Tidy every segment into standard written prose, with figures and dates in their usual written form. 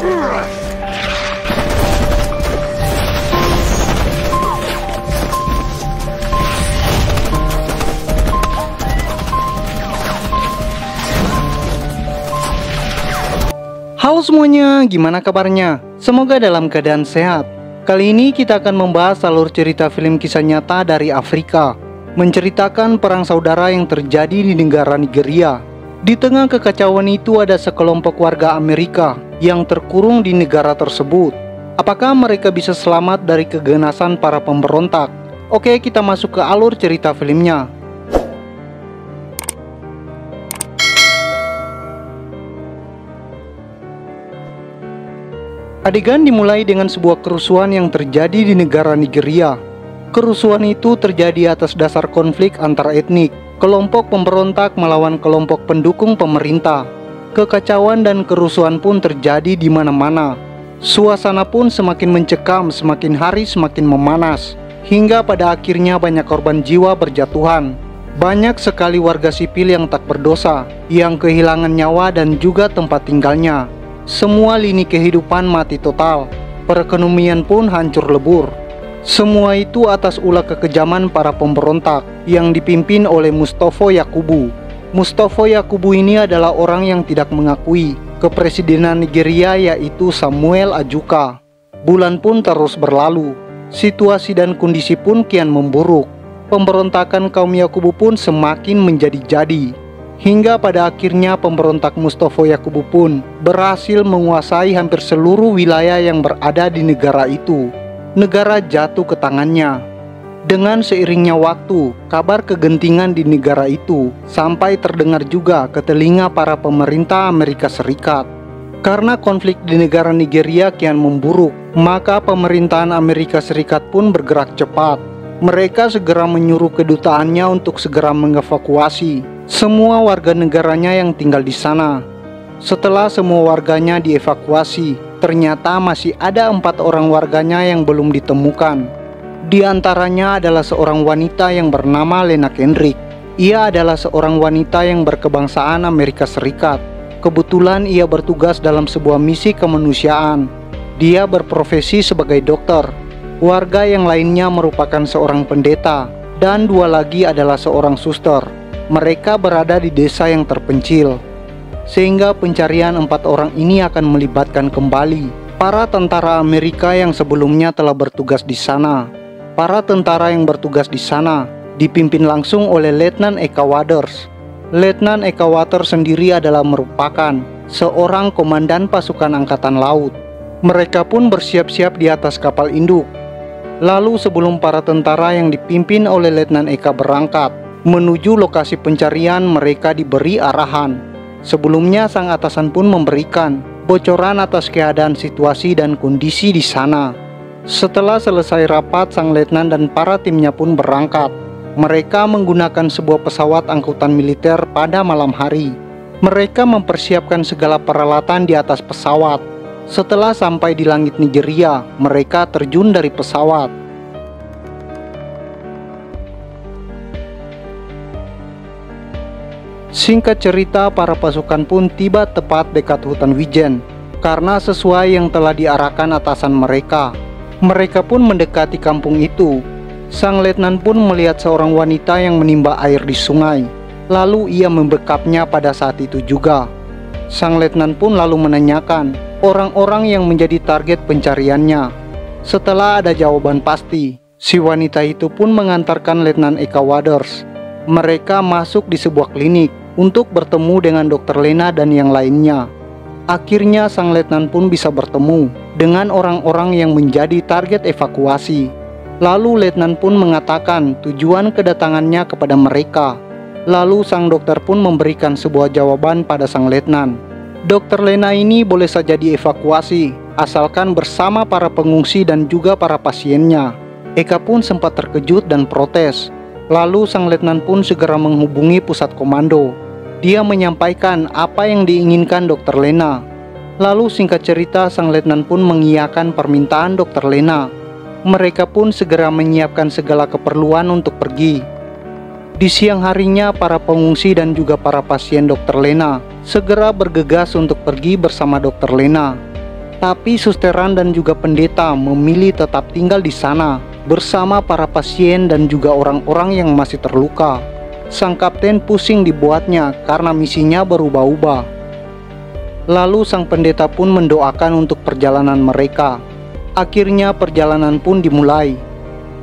Halo semuanya, gimana kabarnya? Semoga dalam keadaan sehat. Kali ini kita akan membahas alur cerita film kisah nyata dari Afrika, menceritakan perang saudara yang terjadi di negara Nigeria. Di tengah kekacauan itu ada sekelompok warga Amerika yang terkurung di negara tersebut. Apakah mereka bisa selamat dari keganasan para pemberontak? Oke, kita masuk ke alur cerita filmnya. Adegan dimulai dengan sebuah kerusuhan yang terjadi di negara Nigeria. Kerusuhan itu terjadi atas dasar konflik antar etnik, kelompok pemberontak melawan kelompok pendukung pemerintah. Kekacauan dan kerusuhan pun terjadi di mana-mana. Suasana pun semakin mencekam, semakin hari semakin memanas, hingga pada akhirnya banyak korban jiwa berjatuhan. Banyak sekali warga sipil yang tak berdosa, yang kehilangan nyawa dan juga tempat tinggalnya. Semua lini kehidupan mati total, perekonomian pun hancur lebur. Semua itu atas ulah kekejaman para pemberontak yang dipimpin oleh Mustofa Yakubu. Mustofa Yakubu ini adalah orang yang tidak mengakui kepresidenan Nigeria, yaitu Samuel Ajuka. Bulan pun terus berlalu, situasi dan kondisi pun kian memburuk. Pemberontakan kaum Yakubu pun semakin menjadi-jadi. Hingga pada akhirnya pemberontak Mustofa Yakubu pun berhasil menguasai hampir seluruh wilayah yang berada di negara itu. Negara jatuh ke tangannya. Dengan seiringnya waktu, kabar kegentingan di negara itu sampai terdengar juga ke telinga para pemerintah Amerika Serikat. Karena konflik di negara Nigeria kian memburuk, maka pemerintahan Amerika Serikat pun bergerak cepat. Mereka segera menyuruh kedutaannya untuk segera mengevakuasi semua warga negaranya yang tinggal di sana. Setelah semua warganya dievakuasi, ternyata masih ada 4 orang warganya yang belum ditemukan. Di antaranya adalah seorang wanita yang bernama Lena Kendrick. Ia adalah seorang wanita yang berkebangsaan Amerika Serikat. Kebetulan ia bertugas dalam sebuah misi kemanusiaan. Dia berprofesi sebagai dokter. Warga yang lainnya merupakan seorang pendeta, dan 2 lagi adalah seorang suster. Mereka berada di desa yang terpencil, sehingga pencarian 4 orang ini akan melibatkan kembali para tentara Amerika yang sebelumnya telah bertugas di sana. Para tentara yang bertugas di sana dipimpin langsung oleh Letnan Eka Waters. Letnan Eka Waters sendiri adalah merupakan seorang komandan pasukan angkatan laut. Mereka pun bersiap-siap di atas kapal induk. Lalu sebelum para tentara yang dipimpin oleh Letnan Eka berangkat menuju lokasi pencarian, mereka diberi arahan. Sebelumnya sang atasan pun memberikan bocoran atas keadaan situasi dan kondisi di sana. Setelah selesai rapat, sang letnan dan para timnya pun berangkat. Mereka menggunakan sebuah pesawat angkutan militer pada malam hari. Mereka mempersiapkan segala peralatan di atas pesawat. Setelah sampai di langit Nigeria, mereka terjun dari pesawat. Singkat cerita, para pasukan pun tiba tepat dekat hutan wijen. Karena sesuai yang telah diarahkan atasan mereka, mereka pun mendekati kampung itu. Sang letnan pun melihat seorang wanita yang menimba air di sungai. Lalu ia membekapnya pada saat itu juga. Sang letnan pun lalu menanyakan orang-orang yang menjadi target pencariannya. Setelah ada jawaban pasti, si wanita itu pun mengantarkan Letnan Eka Waters. Mereka masuk di sebuah klinik untuk bertemu dengan Dr. Lena dan yang lainnya. Akhirnya sang letnan pun bisa bertemu dengan orang-orang yang menjadi target evakuasi. Lalu letnan pun mengatakan tujuan kedatangannya kepada mereka. Lalu sang dokter pun memberikan sebuah jawaban pada sang letnan. Dr. Lena ini boleh saja dievakuasi asalkan bersama para pengungsi dan juga para pasiennya. Eka pun sempat terkejut dan protes. Lalu sang letnan pun segera menghubungi pusat komando. Dia menyampaikan apa yang diinginkan Dr. Lena. Lalu singkat cerita, sang letnan pun mengiyakan permintaan Dr. Lena. Mereka pun segera menyiapkan segala keperluan untuk pergi. Di siang harinya, para pengungsi dan juga para pasien Dr. Lena segera bergegas untuk pergi bersama Dr. Lena. Tapi susteran dan juga pendeta memilih tetap tinggal di sana bersama para pasien dan juga orang-orang yang masih terluka. Sang kapten pusing dibuatnya karena misinya berubah-ubah. Lalu sang pendeta pun mendoakan untuk perjalanan mereka. Akhirnya perjalanan pun dimulai.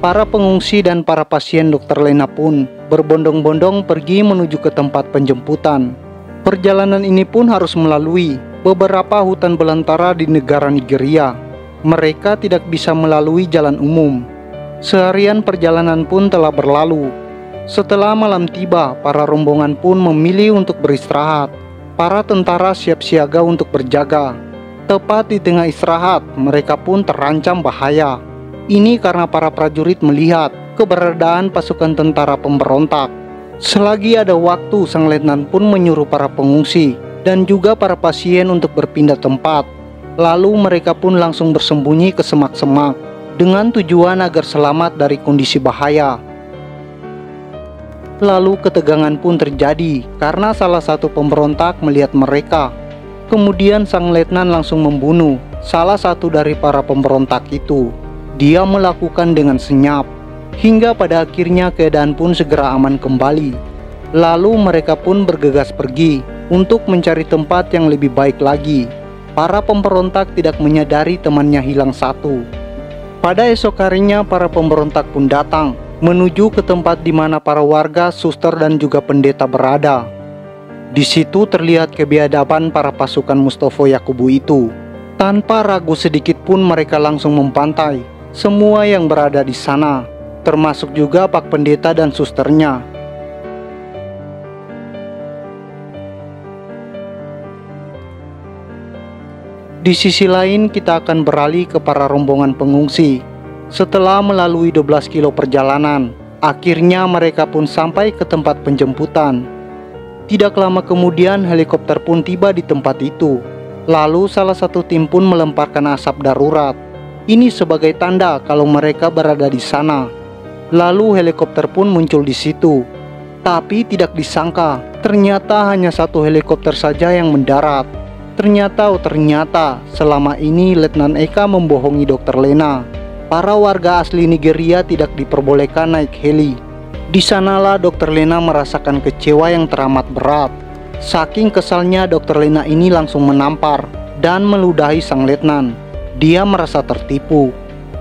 Para pengungsi dan para pasien Dr. Lena pun berbondong-bondong pergi menuju ke tempat penjemputan. Perjalanan ini pun harus melalui beberapa hutan belantara di negara Nigeria. Mereka tidak bisa melalui jalan umum. Seharian perjalanan pun telah berlalu. Setelah malam tiba, para rombongan pun memilih untuk beristirahat. Para tentara siap siaga untuk berjaga. Tepat di tengah istirahat, mereka pun terancam bahaya. Ini karena para prajurit melihat keberadaan pasukan tentara pemberontak. Selagi ada waktu, sang letnan pun menyuruh para pengungsi dan juga para pasien untuk berpindah tempat. Lalu mereka pun langsung bersembunyi ke semak-semak dengan tujuan agar selamat dari kondisi bahaya. Lalu ketegangan pun terjadi karena salah satu pemberontak melihat mereka. Kemudian sang letnan langsung membunuh salah satu dari para pemberontak itu. Dia melakukan dengan senyap, hingga pada akhirnya keadaan pun segera aman kembali. Lalu mereka pun bergegas pergi untuk mencari tempat yang lebih baik lagi. Para pemberontak tidak menyadari temannya hilang satu. Pada esok harinya para pemberontak pun datang menuju ke tempat di mana para warga, suster dan juga pendeta berada. Di situ terlihat kebiadaban para pasukan Mustofa Yakubu itu. Tanpa ragu sedikit pun mereka langsung membantai semua yang berada di sana, termasuk juga pak pendeta dan susternya. Di sisi lain kita akan beralih ke para rombongan pengungsi. Setelah melalui 12 kilo perjalanan, akhirnya mereka pun sampai ke tempat penjemputan. Tidak lama kemudian helikopter pun tiba di tempat itu. Lalu salah satu tim pun melemparkan asap darurat. Ini sebagai tanda kalau mereka berada di sana. Lalu helikopter pun muncul di situ. Tapi tidak disangka, ternyata hanya satu helikopter saja yang mendarat. Ternyata selama ini Letnan Eka membohongi Dr. Lena. Para warga asli Nigeria tidak diperbolehkan naik heli. Di sanalah Dr. Lena merasakan kecewa yang teramat berat. Saking kesalnya Dr. Lena ini langsung menampar dan meludahi sang letnan. Dia merasa tertipu.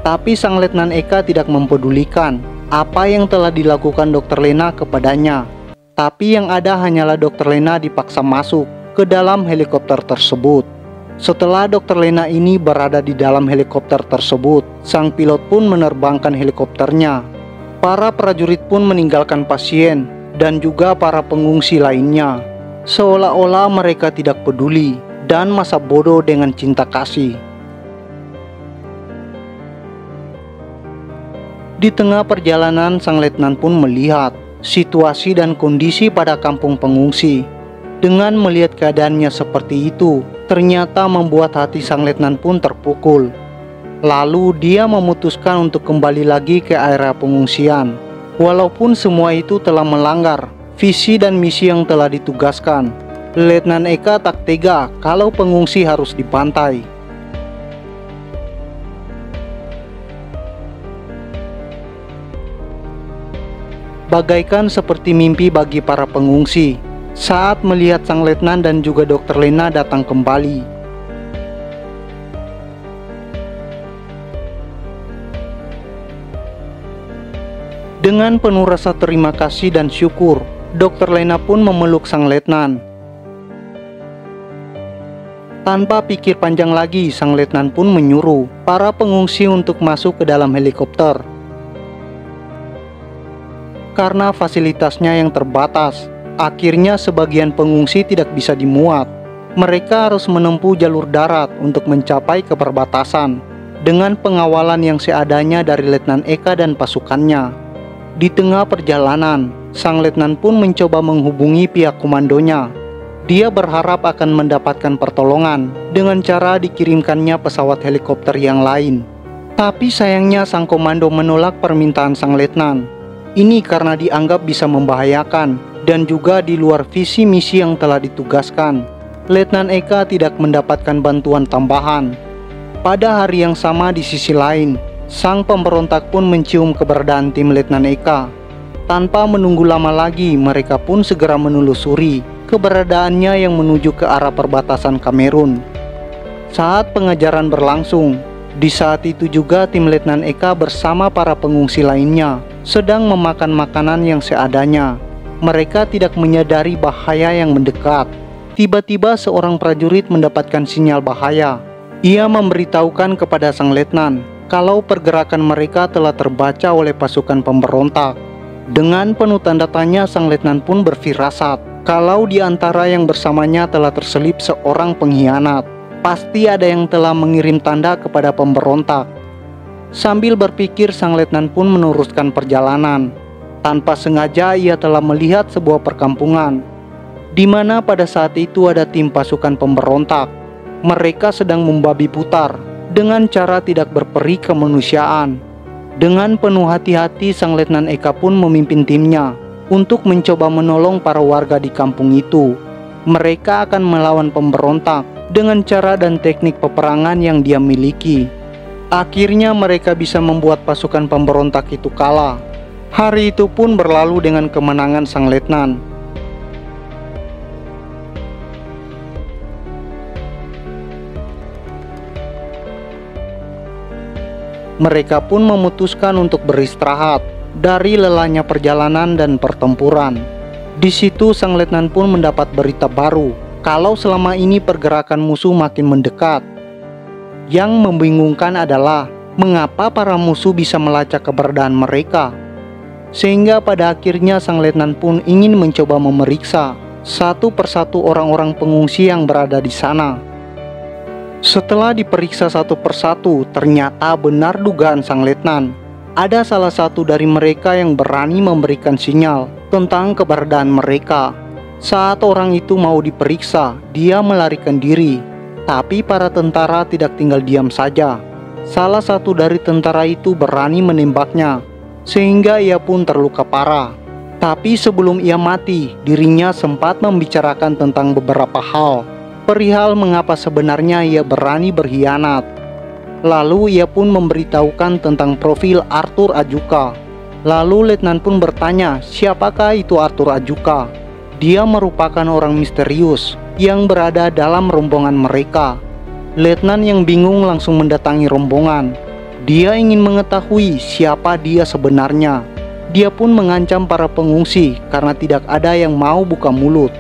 Tapi sang Letnan Eka tidak mempedulikan apa yang telah dilakukan Dr. Lena kepadanya. Tapi yang ada hanyalah Dr. Lena dipaksa masuk ke dalam helikopter tersebut. Setelah Dr. Lena ini berada di dalam helikopter tersebut, sang pilot pun menerbangkan helikopternya. Para prajurit pun meninggalkan pasien dan juga para pengungsi lainnya. Seolah-olah mereka tidak peduli dan masa bodoh dengan cinta kasih. Di tengah perjalanan, sang letnan pun melihat situasi dan kondisi pada kampung pengungsi. Dengan melihat keadaannya seperti itu, ternyata membuat hati sang letnan pun terpukul. Lalu dia memutuskan untuk kembali lagi ke area pengungsian. Walaupun semua itu telah melanggar visi dan misi yang telah ditugaskan, Letnan Eka tak tega kalau pengungsi harus dibantai. Bagaikan seperti mimpi bagi para pengungsi saat melihat sang letnan dan juga Dr. Lena datang kembali. Dengan penuh rasa terima kasih dan syukur, Dr. Lena pun memeluk sang letnan. Tanpa pikir panjang lagi, sang letnan pun menyuruh para pengungsi untuk masuk ke dalam helikopter. Karena fasilitasnya yang terbatas, akhirnya sebagian pengungsi tidak bisa dimuat. Mereka harus menempuh jalur darat untuk mencapai ke perbatasan dengan pengawalan yang seadanya dari Letnan Eka dan pasukannya. Di tengah perjalanan, sang letnan pun mencoba menghubungi pihak komandonya. Dia berharap akan mendapatkan pertolongan dengan cara dikirimkannya pesawat helikopter yang lain. Tapi sayangnya sang komando menolak permintaan sang letnan. Ini karena dianggap bisa membahayakan dan juga di luar visi misi yang telah ditugaskan. Letnan Eka tidak mendapatkan bantuan tambahan. Pada hari yang sama di sisi lain, sang pemberontak pun mencium keberadaan tim Letnan Eka. Tanpa menunggu lama lagi, mereka pun segera menelusuri keberadaannya yang menuju ke arah perbatasan Kamerun. Saat pengejaran berlangsung, di saat itu juga tim Letnan Eka bersama para pengungsi lainnya sedang memakan makanan yang seadanya. Mereka tidak menyadari bahaya yang mendekat. Tiba-tiba seorang prajurit mendapatkan sinyal bahaya. Ia memberitahukan kepada sang letnan kalau pergerakan mereka telah terbaca oleh pasukan pemberontak. Dengan penuh tanda tanya, sang letnan pun berfirasat kalau di antara yang bersamanya telah terselip seorang pengkhianat. Pasti ada yang telah mengirim tanda kepada pemberontak. Sambil berpikir, sang letnan pun meneruskan perjalanan. Tanpa sengaja ia telah melihat sebuah perkampungan, di mana pada saat itu ada tim pasukan pemberontak. Mereka sedang membabi putar dengan cara tidak berperi kemanusiaan. Dengan penuh hati-hati, sang Letnan Eka pun memimpin timnya untuk mencoba menolong para warga di kampung itu. Mereka akan melawan pemberontak dengan cara dan teknik peperangan yang dia miliki. Akhirnya mereka bisa membuat pasukan pemberontak itu kalah. Hari itu pun berlalu dengan kemenangan sang letnan. Mereka pun memutuskan untuk beristirahat dari lelahnya perjalanan dan pertempuran. Di situ sang letnan pun mendapat berita baru kalau selama ini pergerakan musuh makin mendekat. Yang membingungkan adalah mengapa para musuh bisa melacak keberadaan mereka. Sehingga pada akhirnya sang letnan pun ingin mencoba memeriksa satu persatu orang-orang pengungsi yang berada di sana. Setelah diperiksa satu persatu, ternyata benar dugaan sang letnan. Ada salah satu dari mereka yang berani memberikan sinyal tentang keberadaan mereka. Saat orang itu mau diperiksa, dia melarikan diri. Tapi para tentara tidak tinggal diam saja. Salah satu dari tentara itu berani menembaknya, sehingga ia pun terluka parah. Tapi sebelum ia mati, dirinya sempat membicarakan tentang beberapa hal perihal mengapa sebenarnya ia berani berkhianat. Lalu ia pun memberitahukan tentang profil Arthur Ajuka. Lalu letnan pun bertanya, siapakah itu Arthur Ajuka? Dia merupakan orang misterius yang berada dalam rombongan mereka. Letnan yang bingung langsung mendatangi rombongan. Dia ingin mengetahui siapa dia sebenarnya. Dia pun mengancam para pengungsi karena tidak ada yang mau buka mulut.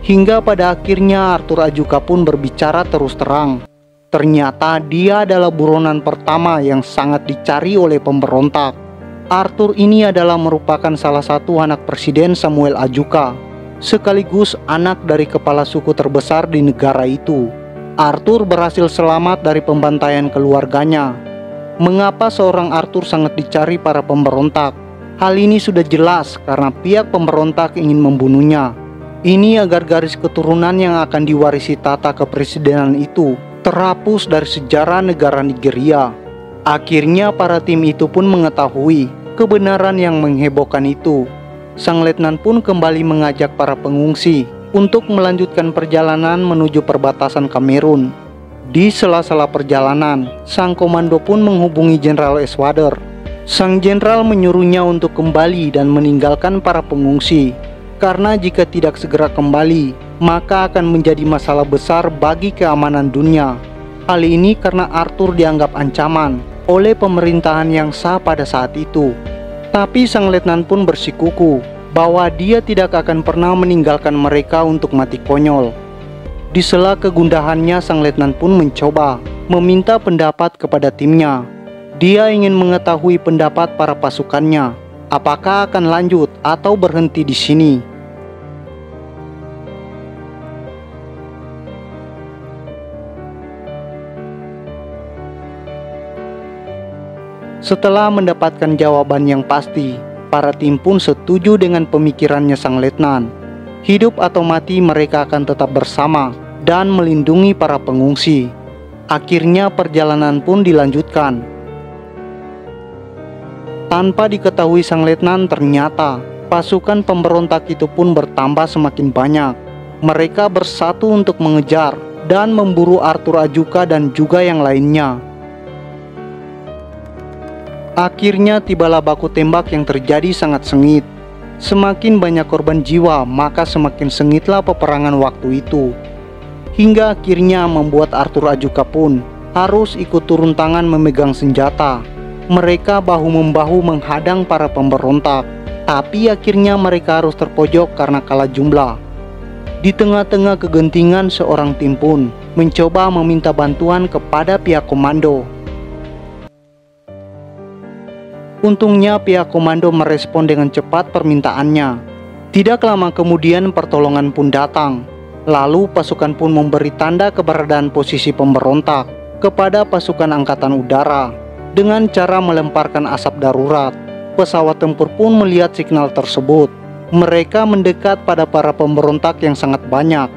Hingga pada akhirnya Arthur Ajuka pun berbicara terus terang. Ternyata dia adalah buronan pertama yang sangat dicari oleh pemberontak. Arthur ini adalah merupakan salah satu anak Presiden Samuel Ajuka, sekaligus anak dari kepala suku terbesar di negara itu. Arthur berhasil selamat dari pembantaian keluarganya. Mengapa seorang Arthur sangat dicari para pemberontak? Hal ini sudah jelas karena pihak pemberontak ingin membunuhnya. Ini agar garis keturunan yang akan diwarisi tata kepresidenan itu terhapus dari sejarah negara Nigeria. Akhirnya para tim itu pun mengetahui kebenaran yang menghebohkan itu. Sang letnan pun kembali mengajak para pengungsi untuk melanjutkan perjalanan menuju perbatasan Kamerun. Di sela-sela perjalanan, sang komando pun menghubungi Jenderal Eswader. Sang jenderal menyuruhnya untuk kembali dan meninggalkan para pengungsi. Karena jika tidak segera kembali, maka akan menjadi masalah besar bagi keamanan dunia. Hal ini karena Arthur dianggap ancaman oleh pemerintahan yang sah pada saat itu. Tapi sang letnan pun bersikukuh bahwa dia tidak akan pernah meninggalkan mereka untuk mati konyol. Di sela kegundahannya, sang letnan pun mencoba meminta pendapat kepada timnya. Dia ingin mengetahui pendapat para pasukannya, apakah akan lanjut atau berhenti di sini. Setelah mendapatkan jawaban yang pasti, para tim pun setuju dengan pemikirannya sang letnan. Hidup atau mati mereka akan tetap bersama dan melindungi para pengungsi. Akhirnya perjalanan pun dilanjutkan. Tanpa diketahui sang letnan, ternyata pasukan pemberontak itu pun bertambah semakin banyak. Mereka bersatu untuk mengejar dan memburu Arthur Ajuka dan juga yang lainnya. Akhirnya tibalah baku tembak yang terjadi sangat sengit. Semakin banyak korban jiwa, maka semakin sengitlah peperangan waktu itu. Hingga akhirnya membuat Arthur Ajuka pun harus ikut turun tangan memegang senjata. Mereka bahu-membahu menghadang para pemberontak, tapi akhirnya mereka harus terpojok karena kalah jumlah. Di tengah-tengah kegentingan, seorang tim pun mencoba meminta bantuan kepada pihak komando. Untungnya pihak komando merespon dengan cepat permintaannya. Tidak lama kemudian pertolongan pun datang. Lalu pasukan pun memberi tanda keberadaan posisi pemberontak kepada pasukan angkatan udara dengan cara melemparkan asap darurat. Pesawat tempur pun melihat signal tersebut. Mereka mendekat pada para pemberontak yang sangat banyak.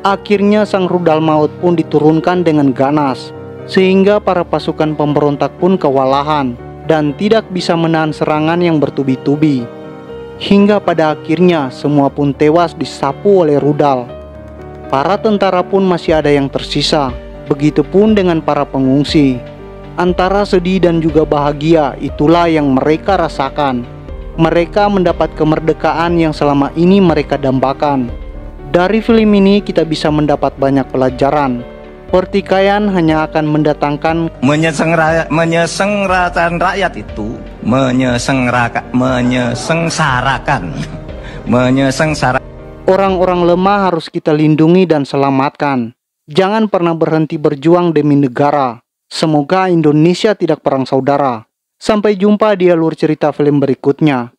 Akhirnya sang rudal maut pun diturunkan dengan ganas, sehingga para pasukan pemberontak pun kewalahan dan tidak bisa menahan serangan yang bertubi-tubi. Hingga pada akhirnya semua pun tewas disapu oleh rudal. Para tentara pun masih ada yang tersisa, begitupun dengan para pengungsi. Antara sedih dan juga bahagia, itulah yang mereka rasakan. Mereka mendapat kemerdekaan yang selama ini mereka dambakan. Dari film ini kita bisa mendapat banyak pelajaran. Pertikaian hanya akan mendatangkan menyengsarakan rakyat itu, menyengsarakan. Orang-orang lemah harus kita lindungi dan selamatkan. Jangan pernah berhenti berjuang demi negara. Semoga Indonesia tidak perang saudara. Sampai jumpa di alur cerita film berikutnya.